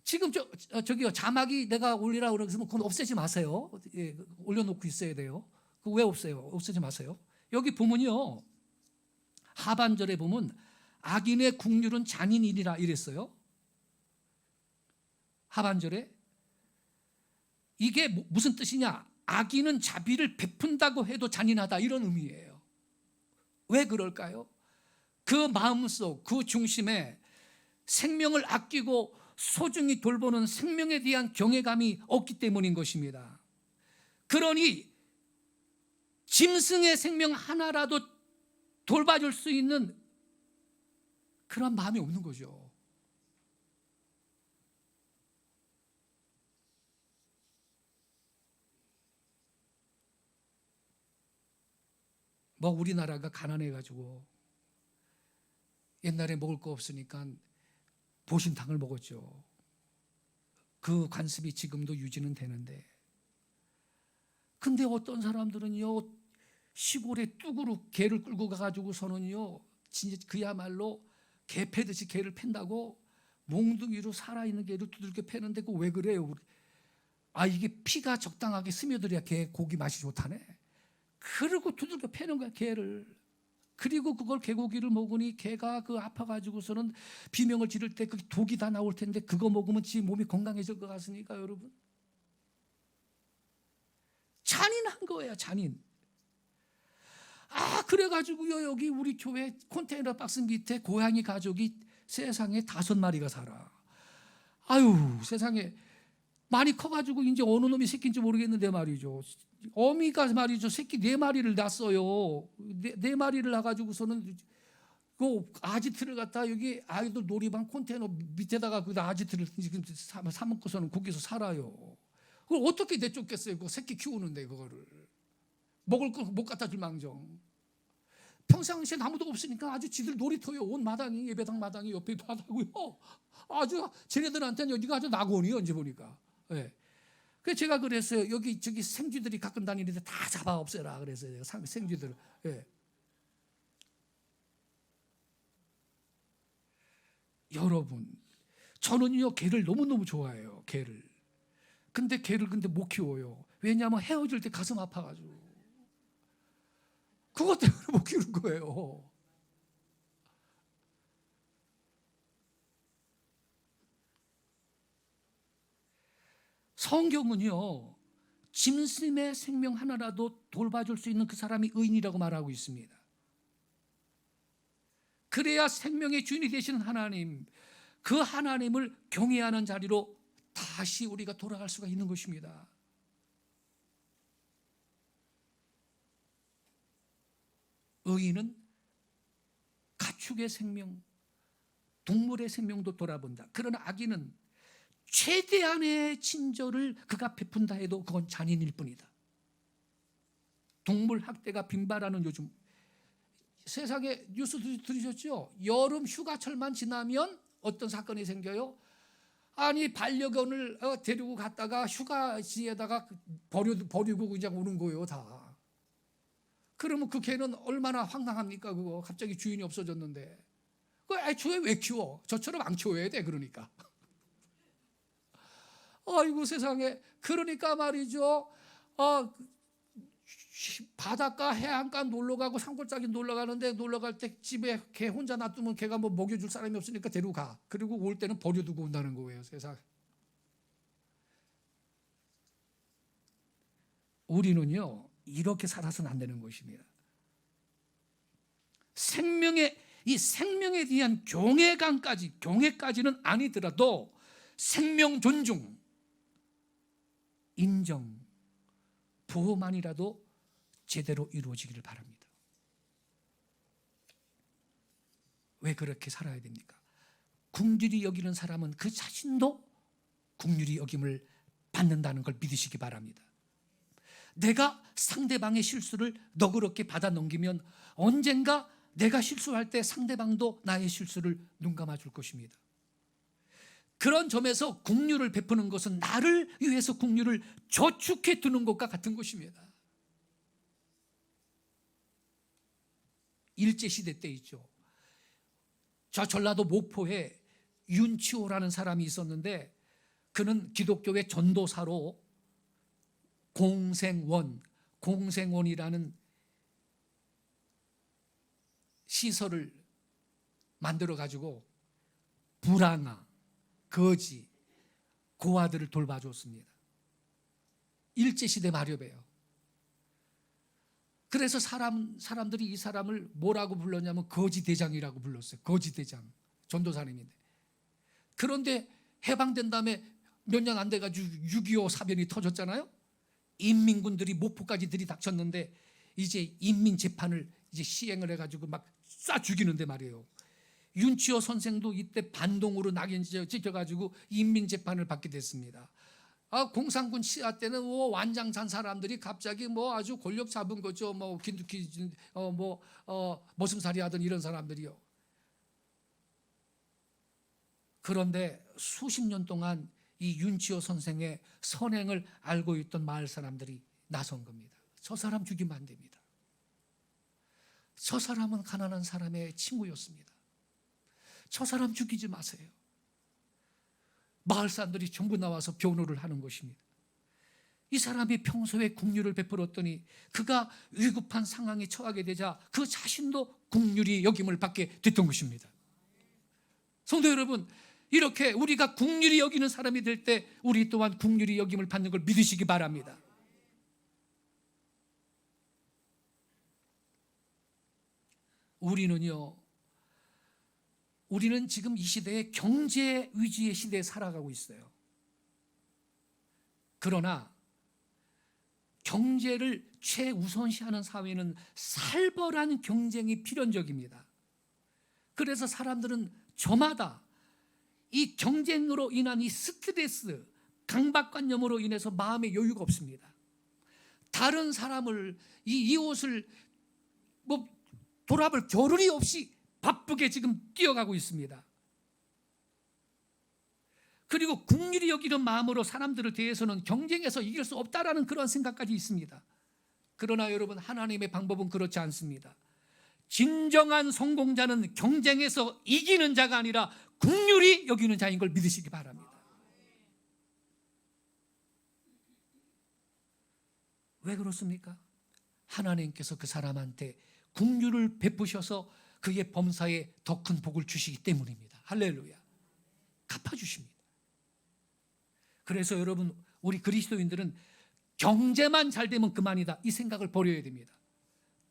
지금 저기요, 자막이 내가 올리라고 그러면 그건 없애지 마세요. 예, 올려놓고 있어야 돼요. 왜 없애요? 없애지 마세요. 여기 보면요, 하반절에 보면 악인의 국률은 잔인이니라 이랬어요. 하반절에 이게 무슨 뜻이냐? 악인은 자비를 베푼다고 해도 잔인하다, 이런 의미예요. 왜 그럴까요? 그 마음속, 그 중심에 생명을 아끼고 소중히 돌보는 생명에 대한 경외감이 없기 때문인 것입니다. 그러니 짐승의 생명 하나라도 돌봐줄 수 있는 그런 마음이 없는 거죠. 뭐 우리나라가 가난해가지고 옛날에 먹을 거 없으니까 보신탕을 먹었죠. 그 관습이 지금도 유지는 되는데, 근데 어떤 사람들은요, 시골에 뚝으로 개를 끌고 가가지고서는요, 진짜 그야말로 개 패듯이 개를 팬다고 몽둥이로 살아있는 개를 두들겨 패는데 그거 왜 그래요? 아, 이게 피가 적당하게 스며들어야 개 고기 맛이 좋다네. 그러고 두들겨 패는 거야, 개를. 그리고 그걸 개고기를 먹으니 개가 그 아파가지고서는 비명을 지를 때 그 독이 다 나올 텐데 그거 먹으면 지 몸이 건강해질 것 같습니까, 여러분? 잔인한 거예요, 잔인. 아, 그래가지고요, 여기 우리 교회 컨테이너 박스 밑에 고양이 가족이 세상에 5마리가 살아. 아유, 세상에 많이 커가지고 이제 어느 놈이 새끼인지 모르겠는데 말이죠. 어미가 말이죠, 새끼 4마리를 낳았어요. 4마리를 낳아가지고서는 그 아지트를 갖다 여기 아이들 놀이방 컨테이너 밑에다가 그 아지트를 지금 사먹고서는 거기서 살아요. 그걸 어떻게 내쫓겠어요? 그 새끼 키우는데 그거를 먹을 거 못 갖다 줄 망정. 평상시에 아무도 없으니까 아주 지들 놀이터에 온 마당이, 예배당 마당이 옆에 바다고요. 아주 쟤네들한테는 여기가 아주 낙원이에요, 언제 보니까. 예. 그래서 제가 그랬어요. 여기 저기 생쥐들이 가끔 다니는데 다 잡아 없애라 그랬어요. 생쥐들. 예. 여러분, 저는요 개를 너무너무 좋아해요. 개를. 근데 개를 못 키워요. 왜냐하면 헤어질 때 가슴 아파가지고. 그것 때문에 못 키우는 거예요. 성경은요, 짐승의 생명 하나라도 돌봐줄 수 있는 그 사람이 의인이라고 말하고 있습니다. 그래야 생명의 주인이 되시는 하나님, 그 하나님을 경외하는 자리로 다시 우리가 돌아갈 수가 있는 것입니다. 의인은 가축의 생명, 동물의 생명도 돌아본다. 그러나 악인은 최대한의 친절을 그가 베푼다 해도 그건 잔인일 뿐이다. 동물 학대가 빈발하는 요즘 세상에 뉴스 들으셨죠? 여름 휴가철만 지나면 어떤 사건이 생겨요? 아니, 반려견을 데리고 갔다가 휴가지에다가 버리고 그냥 오는 거예요, 다. 그러면 그 개는 얼마나 황당합니까? 그거 갑자기 주인이 없어졌는데. 그 애초에 왜 키워? 저처럼 안 키워야 돼, 그러니까. 아이고 세상에. 그러니까 말이죠, 바닷가 해안가 놀러가고 산골짜기 놀러가는데 놀러갈 때 집에 개 혼자 놔두면 개가 뭐 먹여줄 사람이 없으니까 데리고 가. 그리고 올 때는 버려두고 온다는 거예요, 세상. 우리는요 이렇게 살아서는 안 되는 것입니다. 이 생명에 대한 경외까지는 아니더라도 생명 존중, 인정, 보호만이라도 제대로 이루어지기를 바랍니다. 왜 그렇게 살아야 됩니까? 긍휼히 여기는 사람은 그 자신도 긍휼히 여김을 받는다는 걸 믿으시기 바랍니다. 내가 상대방의 실수를 너그럽게 받아 넘기면 언젠가 내가 실수할 때 상대방도 나의 실수를 눈감아 줄 것입니다. 그런 점에서 긍휼을 베푸는 것은 나를 위해서 긍휼을 저축해 두는 것과 같은 것입니다. 일제시대 때 있죠. 저 전라도 목포에 윤치호라는 사람이 있었는데, 그는 기독교의 전도사로 공생원이라는 시설을 만들어 가지고 불황아, 거지, 고아들을 돌봐줬습니다. 일제시대 마렵에요. 그래서 사람들이 이 사람을 뭐라고 불렀냐면 거지대장이라고 불렀어요. 거지대장, 전도사님인데. 그런데 해방된 다음에 몇 년 안 돼가지고 6.25 사변이 터졌잖아요. 인민군들이 목포까지 들이닥쳤는데 이제 인민재판을 이제 시행을 해가지고 막 쏴 죽이는데 말이에요. 윤치호 선생도 이때 반동으로 낙인 찍혀가지고 인민재판을 받게 됐습니다. 공산군 치하 때는 완장찬 사람들이 갑자기 아주 권력 잡은 거죠. 긴두키 머슴살이 하던 이런 사람들이요. 그런데 수십 년 동안 이 윤치호 선생의 선행을 알고 있던 마을 사람들이 나선 겁니다. 저 사람 죽이면 안 됩니다. 저 사람은 가난한 사람의 친구였습니다. 저 사람 죽이지 마세요. 마을 사람들이 전부 나와서 변호를 하는 것입니다. 이 사람이 평소에 긍휼을 베풀었더니 그가 위급한 상황에 처하게 되자 그 자신도 긍휼히 여김을 받게 됐던 것입니다. 성도 여러분, 이렇게 우리가 긍휼히 여기는 사람이 될 때 우리 또한 긍휼히 여김을 받는 걸 믿으시기 바랍니다. 우리는 지금 이 시대에 경제 위주의 시대에 살아가고 있어요. 그러나 경제를 최우선시하는 사회는 살벌한 경쟁이 필연적입니다. 그래서 사람들은 저마다 이 경쟁으로 인한 이 스트레스, 강박관념으로 인해서 마음에 여유가 없습니다. 다른 사람을 이 옷을 돌아볼 겨를이 없이 바쁘게 지금 뛰어가고 있습니다. 그리고 긍휼히 여기는 마음으로 사람들을 대해서는 경쟁에서 이길 수 없다라는 그런 생각까지 있습니다. 그러나 여러분, 하나님의 방법은 그렇지 않습니다. 진정한 성공자는 경쟁에서 이기는 자가 아니라 긍휼히 여기는 자인 걸 믿으시기 바랍니다. 왜 그렇습니까? 하나님께서 그 사람한테 긍휼을 베푸셔서 그의 범사에 더 큰 복을 주시기 때문입니다. 할렐루야. 갚아주십니다. 그래서 여러분, 우리 그리스도인들은 경제만 잘 되면 그만이다, 이 생각을 버려야 됩니다.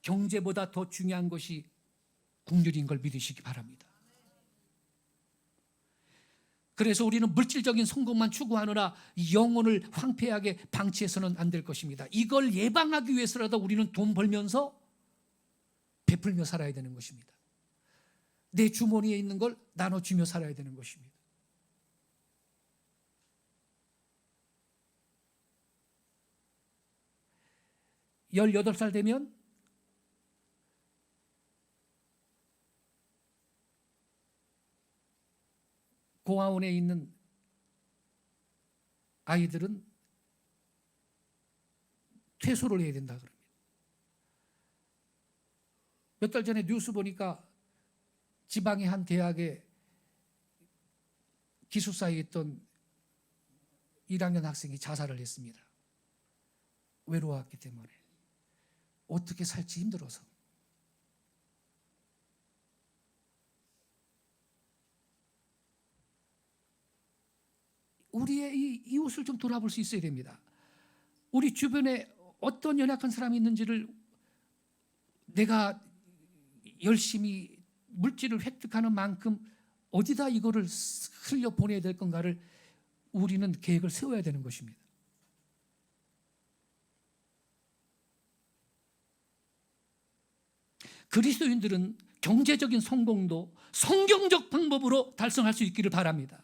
경제보다 더 중요한 것이 긍휼인 걸 믿으시기 바랍니다. 그래서 우리는 물질적인 성공만 추구하느라 영혼을 황폐하게 방치해서는 안 될 것입니다. 이걸 예방하기 위해서라도 우리는 돈 벌면서 베풀며 살아야 되는 것입니다. 내 주머니에 있는 걸 나눠주며 살아야 되는 것입니다. (18) 살 되면 고아원에 있는 아이들은 퇴소를 해야 된다 그럽니다. 몇 달 전에 뉴스 보니까 지방의 한 대학에 기숙사에 있던 1학년 학생이 자살을 했습니다. 외로웠기 때문에. 어떻게 살지 힘들어서. 우리의 이 이웃을 좀 돌아볼 수 있어야 됩니다. 우리 주변에 어떤 연약한 사람이 있는지를 내가 열심히 물질을 획득하는 만큼 어디다 이거를 흘려 보내야 될 건가를 우리는 계획을 세워야 되는 것입니다. 그리스도인들은 경제적인 성공도 성경적 방법으로 달성할 수 있기를 바랍니다.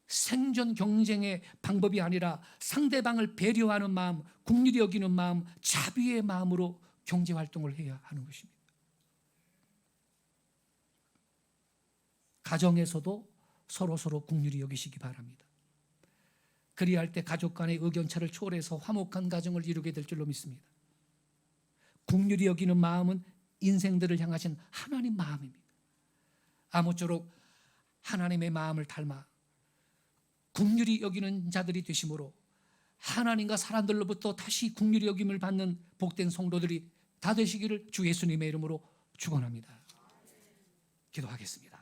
생존 경쟁의 방법이 아니라 상대방을 배려하는 마음, 긍휼히 여기는 마음, 자비의 마음으로 경제 활동을 해야 하는 것입니다. 가정에서도 서로 긍휼히 여기시기 바랍니다. 그리할 때 가족 간의 의견차를 초월해서 화목한 가정을 이루게 될 줄로 믿습니다. 긍휼히 여기는 마음은 인생들을 향하신 하나님 마음입니다. 아무쪼록 하나님의 마음을 닮아 긍휼히 여기는 자들이 되심으로 하나님과 사람들로부터 다시 긍휼히 여김을 받는 복된 성도들이 다 되시기를 주 예수님의 이름으로 축원합니다. 기도하겠습니다.